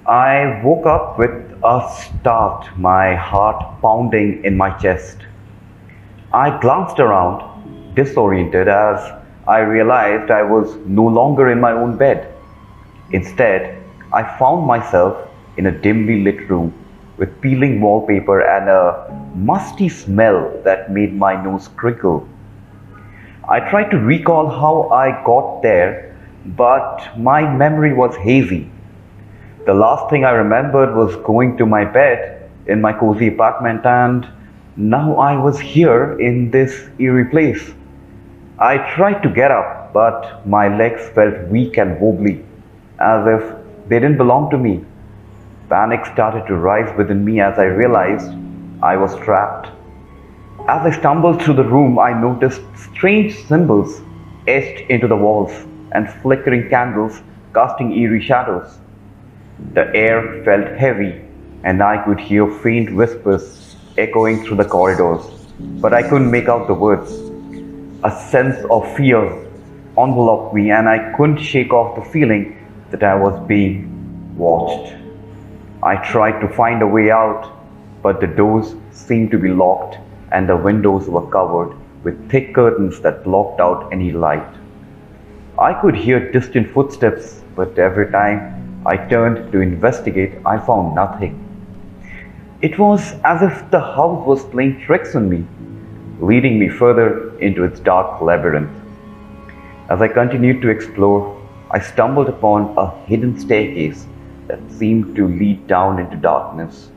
I woke up with a start, my heart pounding in my chest. I glanced around, disoriented, as I realized I was no longer in my own bed. Instead, I found myself in a dimly lit room with peeling wallpaper and a musty smell that made my nose crinkle. I tried to recall how I got there, but my memory was hazy. The last thing I remembered was going to my bed in my cozy apartment, and now I was here in this eerie place. I tried to get up, but my legs felt weak and wobbly, as if they didn't belong to me. Panic started to rise within me as I realized I was trapped. As I stumbled through the room, I noticed strange symbols etched into the walls and flickering candles casting eerie shadows. The air felt heavy, and I could hear faint whispers echoing through the corridors, but I couldn't make out the words. A sense of fear enveloped me, and I couldn't shake off the feeling that I was being watched. I tried to find a way out, but the doors seemed to be locked, and the windows were covered with thick curtains that blocked out any light. I could hear distant footsteps, but every time I turned to investigate, I found nothing. It was as if the house was playing tricks on me, leading me further into its dark labyrinth. As I continued to explore, I stumbled upon a hidden staircase that seemed to lead down into darkness.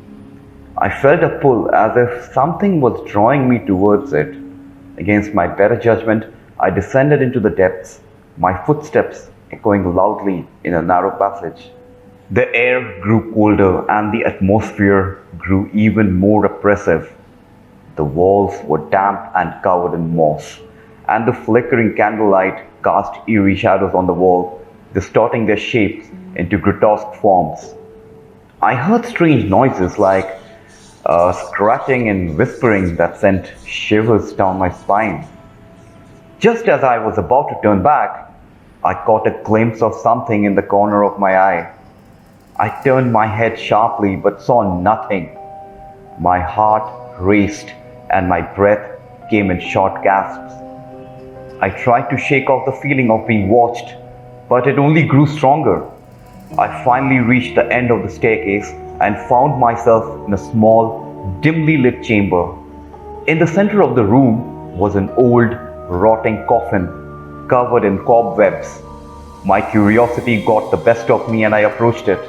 I felt a pull as if something was drawing me towards it. Against my better judgment, I descended into the depths, my footsteps echoing loudly in a narrow passage. The air grew colder and the atmosphere grew even more oppressive. The walls were damp and covered in moss, and the flickering candlelight cast eerie shadows on the wall, distorting their shapes into grotesque forms. I heard strange noises like scratching and whispering that sent shivers down my spine. Just as I was about to turn back, I caught a glimpse of something in the corner of my eye. I turned my head sharply but saw nothing. My heart raced and my breath came in short gasps. I tried to shake off the feeling of being watched, but it only grew stronger. I finally reached the end of the staircase and found myself in a small, dimly lit chamber. In the center of the room was an old, rotting coffin covered in cobwebs. My curiosity got the best of me and I approached it,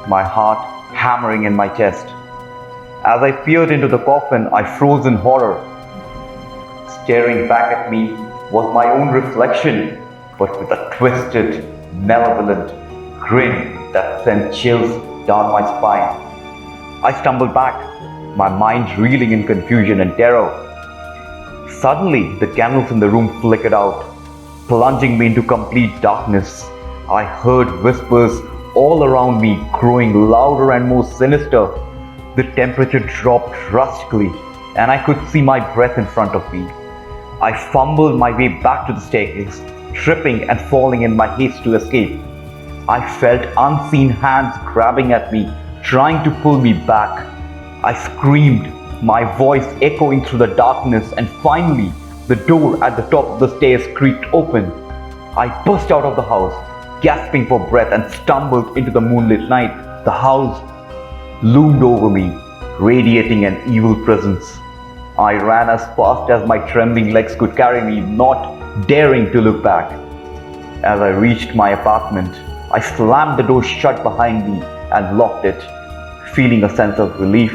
my heart hammering in my chest. As I peered into the coffin, I froze in horror. Staring back at me was my own reflection, but with a twisted, malevolent grin that sent chills down my spine. I stumbled back, my mind reeling in confusion and terror. Suddenly, the candles in the room flickered out, plunging me into complete darkness. I heard whispers all around me, growing louder and more sinister. The temperature dropped drastically, and I could see my breath in front of me. I fumbled my way back to the staircase, tripping and falling in my haste to escape. I felt unseen hands grabbing at me, trying to pull me back. I screamed, my voice echoing through the darkness, and finally, the door at the top of the stairs creaked open. I burst out of the house, gasping for breath, and stumbled into the moonlit night. The house loomed over me, radiating an evil presence. I ran as fast as my trembling legs could carry me, not daring to look back. As I reached my apartment, I slammed the door shut behind me and locked it, feeling a sense of relief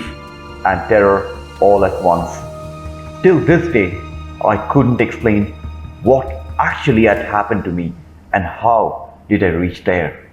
and terror all at once. Till this day, I couldn't explain what actually had happened to me and how did I reach there.